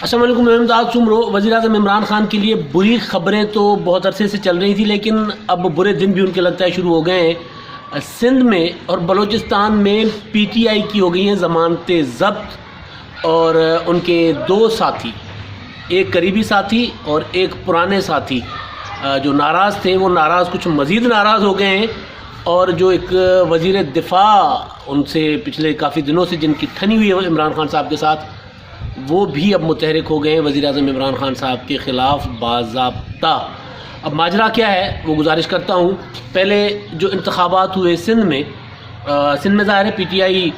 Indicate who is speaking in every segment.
Speaker 1: السلام علیکم، میں امداد سمرو۔ وزیر اعظم عمران خان کے لیے بری خبریں تو بہت عرصے سے چل رہی تھی، لیکن اب برے دن بھی ان کے لگتا ہے شروع ہو گئے ہیں۔ سندھ میں اور بلوچستان میں پی ٹی آئی کی ہو گئی ہیں ضمانتیں ضبط، اور ان کے دو ساتھی، ایک قریبی ساتھی اور ایک پرانے ساتھی جو ناراض تھے، وہ ناراض کچھ مزید ناراض ہو گئے ہیں، اور جو ایک وزیر دفاع ان سے پچھلے کافی دنوں سے جن کی ٹھنی ہوئی ہے عمران خان صاحب کے ساتھ، وہ بھی اب متحرک ہو گئے ہیں وزیر اعظم عمران خان صاحب کے خلاف باضابطہ۔ اب ماجرا کیا ہے وہ گزارش کرتا ہوں۔ پہلے جو انتخابات ہوئے سندھ میں ظاہر ہے پی ٹی آئی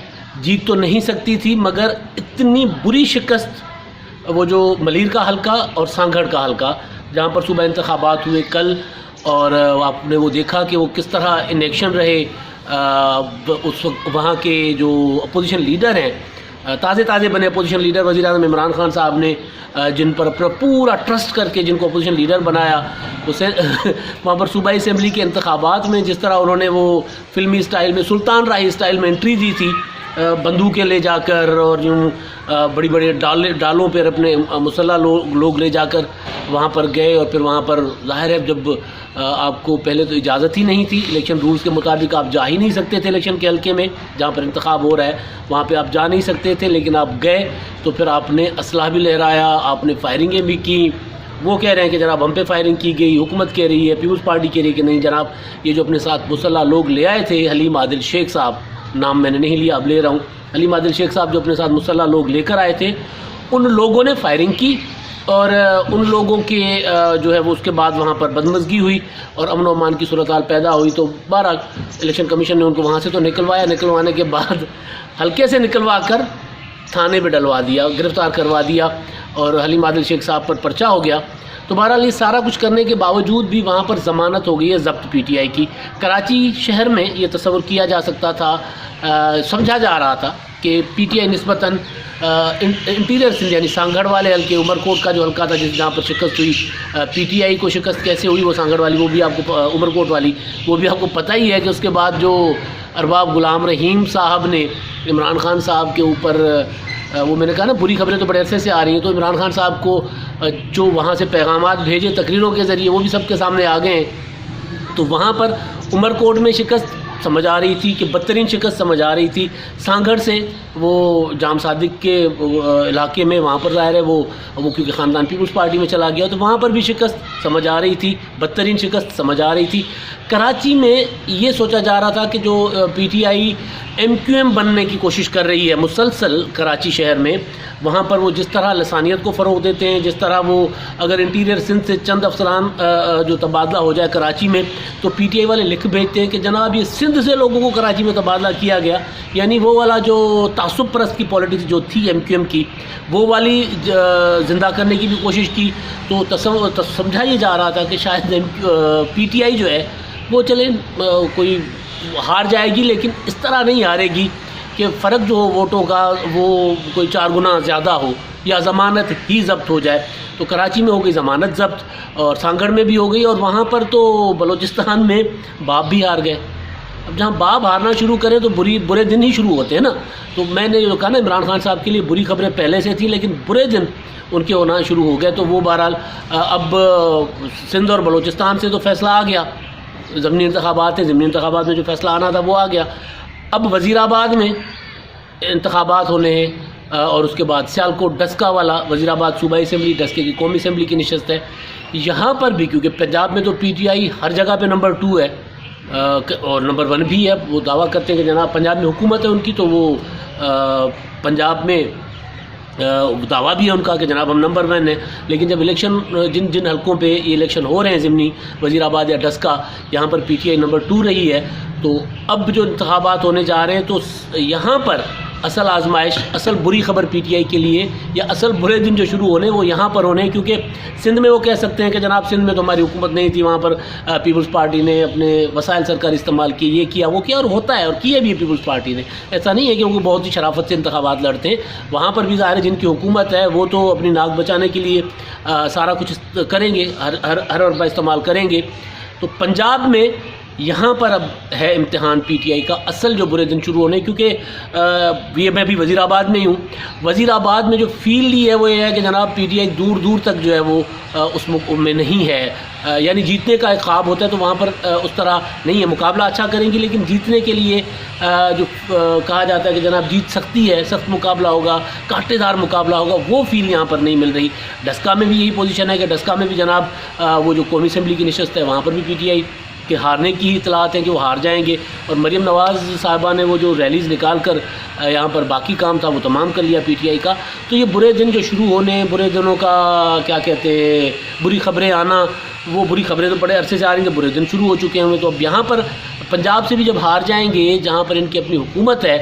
Speaker 1: جیت تو نہیں سکتی تھی، مگر اتنی بری شکست، وہ جو ملیر کا حلقہ اور سانگھڑ کا حلقہ جہاں پر صوبہ انتخابات ہوئے کل، اور آپ نے وہ دیکھا کہ وہ کس طرح ان ایکشن رہے۔ اس وقت وہاں کے جو اپوزیشن لیڈر ہیں، تازے بنے اپوزیشن لیڈر وزیر اعظم عمران خان صاحب نے جن پر اپنا پورا ٹرسٹ کر کے جن کو اپوزیشن لیڈر بنایا، اسے وہاں پر صوبائی اسمبلی کے انتخابات میں جس طرح انہوں نے وہ فلمی سٹائل میں، سلطان راہی سٹائل میں انٹری دی تھی، بندوقیں لے جا کر اور یوں بڑی بڑی ڈالوں پر اپنے مسلح لوگ لے جا کر وہاں پر گئے، اور پھر وہاں پر ظاہر ہے جب آپ کو پہلے تو اجازت ہی نہیں تھی، الیکشن رولز کے مطابق آپ جا ہی نہیں سکتے تھے الیکشن کے حلقے میں جہاں پر انتخاب ہو رہا ہے، وہاں پہ آپ جا نہیں سکتے تھے، لیکن آپ گئے تو پھر آپ نے اسلحہ بھی لہرایا، آپ نے فائرنگیں بھی کی۔ وہ کہہ رہے ہیں کہ جناب ہم پہ فائرنگ کی گئی، حکومت کہہ رہی ہے، پیپلز پارٹی کہہ رہی ہے کہ نہیں جناب، یہ جو اپنے ساتھ مسلح لوگ لے آئے تھے، حلیم عادل شیخ صاحب، نام میں نے نہیں لیا اب لے رہا ہوں، حلیم عادل شیخ صاحب جو اپنے ساتھ مسلح لوگ لے کر آئے تھے، ان لوگوں نے فائرنگ کی، اور ان لوگوں کے جو ہے وہ اس کے بعد وہاں پر بدمزگی ہوئی اور امن و امان کی صورتحال پیدا ہوئی۔ تو بہرحال الیکشن کمیشن نے ان کو وہاں سے تو نکلوانے کے بعد حلقے سے نکلوا کر تھانے پہ ڈلوا دیا، گرفتار کروا دیا، اور حلیم عادل شیخ صاحب پر پرچہ ہو گیا۔ تو بہرحال یہ سارا کچھ کرنے کے باوجود بھی وہاں پر ضمانت ہو گئی ہے ضبط پی ٹی آئی کی۔ کراچی شہر میں یہ تصور کیا جا سکتا تھا، سمجھا جا رہا تھا کہ پی ٹی آئی نسبتاً انٹیریئر سندھ یعنی سانگھڑ والے حلقے، عمر کوٹ کا جو حلقہ تھا جہاں پر شکست ہوئی، پی ٹی آئی کو شکست کیسے ہوئی وہ سانگھڑ والی، وہ بھی آپ کو عمر کوٹ والی وہ بھی آپ کو پتہ ہی ہے کہ اس کے بعد جو ارباب غلام رحیم صاحب نے عمران خان صاحب کے اوپر، وہ میں نے کہا نا بری خبریں تو بڑے عرصے سے آ رہی ہیں، تو عمران خان صاحب کو جو وہاں سے پیغامات بھیجے تقریروں کے ذریعے وہ بھی سب کے سامنے آ گئے ہیں۔ تو وہاں پر عمر کوٹ میں شکست سمجھ آ رہی تھی کہ بدترین شکست سمجھ آ رہی تھی، سانگھڑ سے وہ جام صادق کے علاقے میں وہاں پر ظاہر ہے وہ کیونکہ خاندان پیپلز پارٹی میں چلا گیا تو وہاں پر بھی شکست سمجھ آ رہی تھی، بدترین شکست سمجھ آ رہی تھی۔ کراچی میں یہ سوچا جا رہا تھا کہ جو PTI MQM بننے کی کوشش کر رہی ہے مسلسل کراچی شہر میں، وہاں پر وہ جس طرح لسانیت کو فروغ دیتے ہیں، جس طرح وہ اگر انٹیریئر سندھ سے چند افسران جو تبادلہ ہو جائے کراچی میں تو پی ٹی آئی والے لکھ بھیجتے ہیں کہ جناب یہ سندھ سے لوگوں کو کراچی میں تبادلہ کیا گیا، یعنی وہ والا جو تعصب پرست کی پالیٹکس جو تھی ایم کیو ایم کی، وہ والی زندہ کرنے کی بھی کوشش کی۔ تو سمجھا یہ جا رہا تھا کہ شاید پی ٹی آئی جو ہے وہ چلے کوئی ہار جائے گی، لیکن اس طرح نہیں ہارے گی کہ فرق جو ہو ووٹوں کا وہ کوئی 4 گنا زیادہ ہو یا ضمانت ہی ضبط ہو جائے۔ تو کراچی میں ہو گئی ضمانت ضبط، اور سانگھڑ میں بھی ہو گئی، اور وہاں پر تو بلوچستان میں باپ بھی ہار گئے۔ اب جہاں باپ ہارنا شروع کریں تو برے دن ہی شروع ہوتے ہیں نا۔ تو میں نے جو کہا نا عمران خان صاحب کے لیے بری خبریں پہلے سے تھیں، لیکن برے دن ان کے ہونا شروع ہو گئے۔ تو وہ بہرحال اب سندھ اور بلوچستان سے تو فیصلہ آ گیا، ضمنی انتخابات ہیں، ضمنی انتخابات میں جو فیصلہ آنا تھا وہ آ گیا۔ اب وزیر آباد میں انتخابات ہونے ہیں، اور اس کے بعد سیالکوٹ ڈسکا والا وزیر آباد صوبائی اسمبلی، ڈسکے کی قومی اسمبلی کی نشست ہے۔ یہاں پر بھی کیونکہ پنجاب میں تو پی ٹی آئی ہر جگہ پہ نمبر 2 ہے اور نمبر 1 بھی ہے، وہ دعویٰ کرتے ہیں کہ جناب پنجاب میں حکومت ہے ان کی، تو وہ پنجاب میں دعویٰ بھی ہے ان کا کہ جناب ہم نمبر 1 ہیں، لیکن جب الیکشن جن حلقوں پہ یہ الیکشن ہو رہے ہیں ضمنی وزیر آباد یا ڈسکا، یہاں پر پی ٹی آئی نمبر 2 رہی ہے۔ تو اب جو انتخابات ہونے جا رہے ہیں تو یہاں پر اصل آزمائش، اصل بری خبر پی ٹی آئی کے لیے، یا اصل برے دن جو شروع ہونے وہ یہاں پر ہونے، کیونکہ سندھ میں وہ کہہ سکتے ہیں کہ جناب سندھ میں تو ہماری حکومت نہیں تھی، وہاں پر پیپلز پارٹی نے اپنے وسائل سرکار استعمال کیے، یہ کیا وہ کیا، اور ہوتا ہے اور کیے بھی پیپلز پارٹی نے، ایسا نہیں ہے کہ وہ بہت ہی شرافت سے انتخابات لڑتے ہیں، وہاں پر بھی ظاہر ہے جن کی حکومت ہے وہ تو اپنی ناک بچانے کے لیے سارا کچھ کریں گے، ہر حربہ استعمال کریں گے۔ تو پنجاب میں یہاں پر اب ہے امتحان پی ٹی آئی کا اصل جو برے دن شروع ہونے، کیونکہ یہ میں بھی وزیر آباد میں ہی ہوں. وزیر آباد میں جو فیل لی ہے وہ یہ ہے کہ جناب پی ٹی آئی دور دور تک جو ہے وہ اس میں نہیں ہے. یعنی جیتنے کا ایک خواب ہوتا ہے تو وہاں پر اس طرح نہیں ہے. مقابلہ اچھا کریں گی لیکن جیتنے کے لیے جو کہا جاتا ہے کہ جناب جیت سکتی ہے، سخت مقابلہ ہوگا، کانٹے دار مقابلہ ہوگا، وہ فیل یہاں پر نہیں مل رہی. ڈسکا میں بھی یہی پوزیشن ہے کہ ڈسکا میں بھی جناب وہ جو قومی اسمبلی کی نشست ہے وہاں پر بھی پی ٹی آئی کہ ہارنے کی اطلاعات ہیں کہ وہ ہار جائیں گے. اور مریم نواز صاحبہ نے وہ جو ریلیز نکال کر یہاں پر باقی کام تھا وہ تمام کر لیا پی ٹی آئی کا. تو یہ برے دن جو شروع ہونے، برے دنوں کا کیا کہتے ہیں، بری خبریں آنا، وہ بری خبریں تو بڑے عرصے سے آ رہی ہیں، برے دن شروع ہو چکے ہیں. تو اب یہاں پر پنجاب سے بھی جب ہار جائیں گے جہاں پر ان کی اپنی حکومت ہے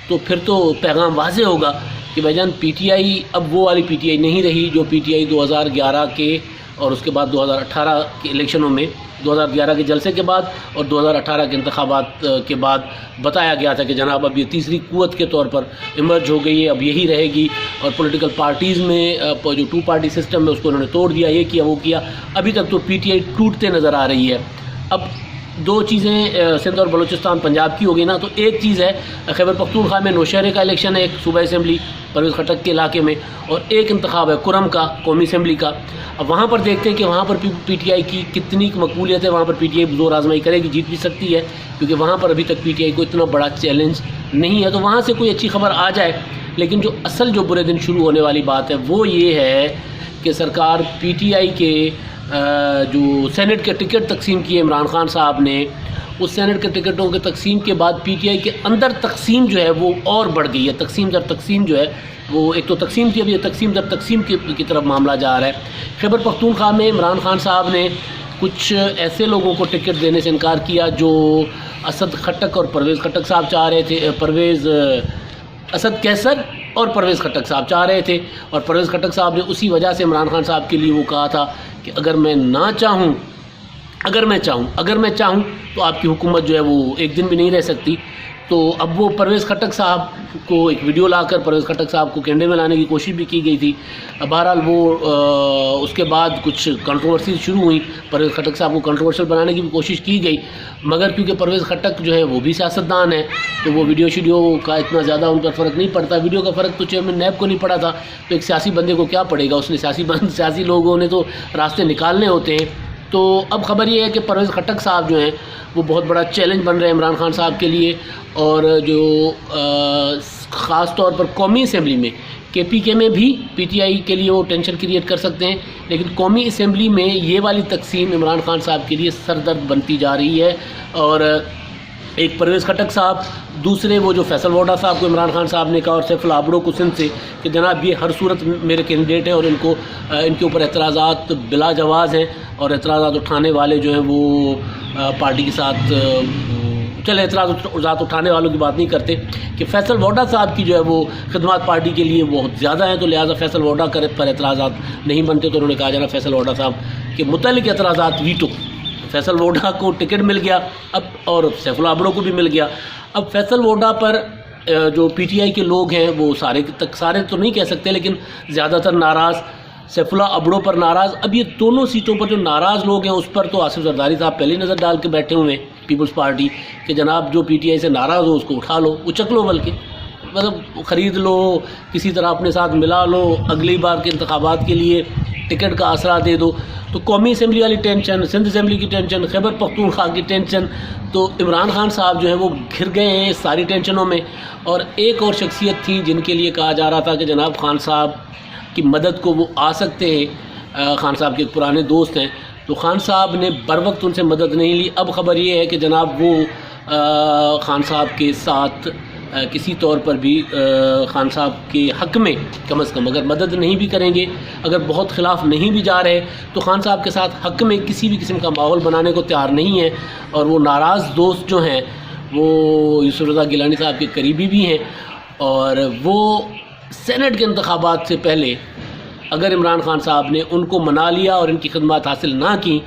Speaker 1: تو پھر تو پیغام واضح ہوگا کہ بھائی جان پی ٹی آئی اب وہ والی پی ٹی آئی نہیں رہی جو پی ٹی آئی 2011 کے اور اس کے بعد 2018 کے الیکشنوں میں، 2011 کے جلسے کے بعد اور 2018 کے انتخابات کے بعد بتایا گیا تھا کہ جناب اب یہ تیسری قوت کے طور پر ایمرج ہو گئی ہے، اب یہی رہے گی. اور پولیٹیکل پارٹیز میں جو 2 پارٹی سسٹم ہے اس کو انہوں نے توڑ دیا، یہ کیا وہ کیا. ابھی تک تو پی ٹی آئی ٹوٹتے نظر آ رہی ہے. اب 2 چیزیں سندھ اور بلوچستان پنجاب کی ہو گئی نا. تو ایک چیز ہے خیبر پختونخوا میں نوشہرے کا الیکشن ہے، ایک صوبہ اسمبلی پرویز خٹک کے علاقے میں، اور ایک انتخاب ہے کرم کا قومی اسمبلی کا. اب وہاں پر دیکھتے ہیں کہ وہاں پر پی ٹی آئی کی کتنی مقبولیت ہے. وہاں پر پی ٹی آئی زور آزمائی کرے گی، جیت بھی سکتی ہے کیونکہ وہاں پر ابھی تک پی ٹی آئی کو اتنا بڑا چیلنج نہیں ہے. تو وہاں سے کوئی اچھی خبر آ جائے. لیکن جو اصل جو برے دن شروع ہونے والی بات ہے وہ یہ ہے کہ سرکار پی ٹی آئی کے جو سینٹ کے ٹکٹ تقسیم کیے عمران خان صاحب نے، اس سینٹ کے ٹکٹوں کے تقسیم کے بعد پی ٹی آئی کے اندر تقسیم جو ہے وہ اور بڑھ گئی ہے. تقسیم در تقسیم جو ہے وہ ایک تو تقسیم تھی، اب یہ تقسیم در تقسیم کی طرف معاملہ جا رہا ہے. خیبر پختونخوا میں عمران خان صاحب نے کچھ ایسے لوگوں کو ٹکٹ دینے سے انکار کیا جو اسد خٹک اور پرویز خٹک صاحب چاہ رہے تھے. اسد کیسر اور پرویز خٹک صاحب چاہ رہے تھے، اور پرویز خٹک صاحب نے اسی وجہ سے عمران خان صاحب کے لیے وہ کہا تھا کہ اگر میں چاہوں تو آپ کی حکومت جو ہے وہ ایک دن بھی نہیں رہ سکتی. تو اب وہ پرویز خٹک صاحب کو ایک ویڈیو لا کر پرویز خٹک صاحب کو کینڈے میں لانے کی کوشش بھی کی گئی تھی. بہرحال وہ اس کے بعد کچھ کنٹروورسیز شروع ہوئیں، پرویز خٹک صاحب کو کنٹروورشل بنانے کی بھی کوشش کی گئی، مگر کیونکہ پرویز خٹک جو ہے وہ بھی سیاستدان ہے تو وہ ویڈیو کا اتنا زیادہ ان پر فرق نہیں پڑتا. ویڈیو کا فرق تو چیئرمین نیب کو نہیں پڑا تھا تو ایک سیاسی بندے کو کیا پڑے گا، اس نے سیاسی لوگوں نے تو راستے نکالنے ہوتے ہیں. تو اب خبر یہ ہے کہ پرویز خٹک صاحب جو ہیں وہ بہت بڑا چیلنج بن رہے ہیں عمران خان صاحب کے لیے. اور جو خاص طور پر قومی اسمبلی میں کے پی کے میں بھی پی ٹی آئی کے لیے وہ ٹینشن کریٹ کر سکتے ہیں، لیکن قومی اسمبلی میں یہ والی تقسیم عمران خان صاحب کے لیے سردرد بنتی جا رہی ہے. اور ایک پرویز خٹک صاحب، دوسرے وہ جو فیصل ووڈا صاحب کو عمران خان صاحب نے کہا اور سیف اللہ ابڑو کو سندھ سے کہ جناب یہ ہر صورت میرے کینڈیڈیٹ ہیں اور ان کے اوپر اعتراضات بلا جواز ہیں، اور اعتراضات اٹھانے والے جو ہیں وہ پارٹی کے ساتھ اعتراضات اٹھانے والوں کی بات نہیں کرتے کہ فیصل ووڈا صاحب کی جو ہے وہ خدمات پارٹی کے لیے بہت زیادہ ہیں، تو لہٰذا فیصل ووڈا پر اعتراضات نہیں بنتے. تو انہوں نے کہا جانا فیصل ووڈا صاحب کے متعلق اعتراضات ویٹو. فیصل ووڈا کو ٹکٹ مل گیا اب، اور سیف اللہ ابڑو کو بھی مل گیا. اب فیصل ووڈا پر جو پی ٹی آئی کے لوگ ہیں وہ سارے تو نہیں کہہ سکتے لیکن زیادہ تر ناراض، سیف اللہ ابڑو پر ناراض. اب یہ دونوں سیٹوں پر جو ناراض لوگ ہیں اس پر تو آصف زرداری صاحب پہلی نظر ڈال کے بیٹھے ہوئے ہیں پیپلز پارٹی کہ جناب جو پی ٹی آئی سے ناراض ہو اس کو اٹھا لو، اچک لو، بلکہ مطلب خرید لو، کسی طرح اپنے ساتھ ملا لو، اگلی بار کے انتخابات کے لیے ٹکٹ کا آسرا دے دو. تو قومی اسمبلی والی ٹینشن، سندھ اسمبلی کی ٹینشن، خیبر پختونخوا کی ٹینشن، تو عمران خان صاحب جو ہیں وہ گھر گئے ہیں ساری ٹینشنوں میں. اور ایک اور شخصیت تھی جن کے لیے کہا جا رہا تھا کہ جناب خان صاحب کی مدد کو وہ آ سکتے ہیں، خان صاحب کے ایک پرانے دوست ہیں، تو خان صاحب نے بر وقت ان سے مدد نہیں لی. اب خبر یہ ہے کہ جناب وہ خان صاحب کے ساتھ کسی طور پر بھی خان صاحب کے حق میں کم از کم اگر مدد نہیں بھی کریں گے، اگر بہت خلاف نہیں بھی جا رہے تو خان صاحب کے ساتھ حق میں کسی بھی قسم کا ماحول بنانے کو تیار نہیں ہے. اور وہ ناراض دوست جو ہیں وہ یوسف رضا گیلانی صاحب کے قریبی بھی ہیں، اور وہ سینٹ کے انتخابات سے پہلے اگر عمران خان صاحب نے ان کو منا لیا اور ان کی خدمات حاصل نہ کی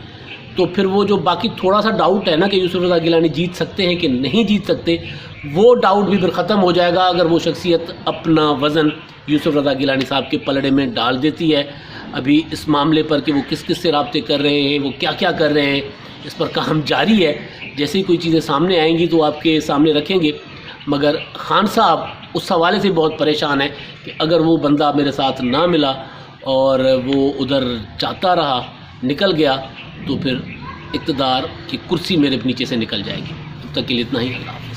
Speaker 1: تو پھر وہ جو باقی تھوڑا سا ڈاؤٹ ہے نا کہ یوسف رضا گیلانی جیت سکتے ہیں کہ نہیں جیت سکتے، وہ ڈاؤٹ بھی پھر ختم ہو جائے گا اگر وہ شخصیت اپنا وزن یوسف رضا گیلانی صاحب کے پلڑے میں ڈال دیتی ہے. ابھی اس معاملے پر کہ وہ کس سے رابطے کر رہے ہیں، وہ کیا کر رہے ہیں، اس پر کام جاری ہے. جیسے ہی کوئی چیزیں سامنے آئیں گی تو آپ کے سامنے رکھیں گے، مگر خان صاحب اس حوالے سے بہت پریشان ہیں کہ اگر وہ بندہ میرے ساتھ نہ ملا اور وہ ادھر چاہتا رہا، نکل گیا، تو پھر اقتدار کی کرسی میرے نیچے سے نکل جائے گی۔ تب تک کے لیے اتنا ہی، اللہ حافظ۔